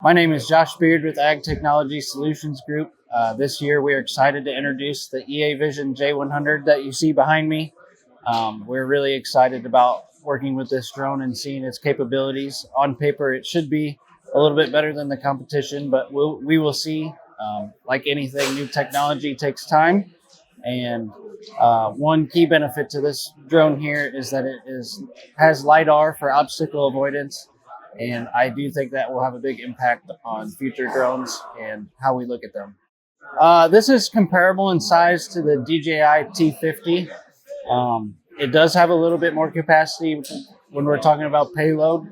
My name is Josh Beard with Ag Technology Solutions Group. This year we are excited to introduce the EAVision J100 that you see behind me. We're really excited about working with this drone and seeing its capabilities. On paper, it should be a little bit better than the competition, but we will see. Like anything, new technology takes time. And one key benefit to this drone here is that it has LiDAR for obstacle avoidance. And I do think that will have a big impact on future drones and how we look at them. This is comparable in size to the DJI T50. It does have a little bit more capacity when we're talking about payload.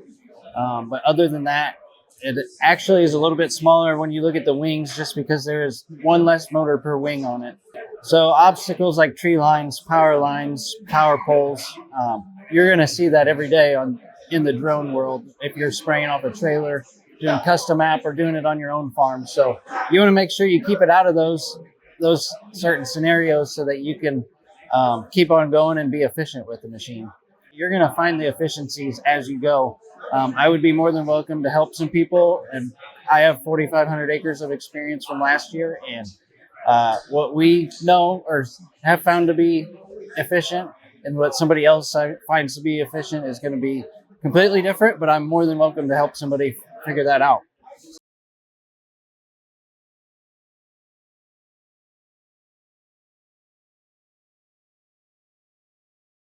But other than that, it actually is a little bit smaller when you look at the wings, just because there is one less motor per wing on it. So obstacles like tree lines, power poles, you're going to see that every day in the drone world if you're spraying off a trailer, doing custom app, or doing it on your own farm. So you want to make sure you keep it out of those certain scenarios so that you can keep on going and be efficient with the machine. You're going to find the efficiencies as you go. I would be more than welcome to help some people, and I have 4,500 acres of experience from last year, and what we know or have found to be efficient and what somebody else finds to be efficient is going to be completely different, but I'm more than welcome to help somebody figure that out.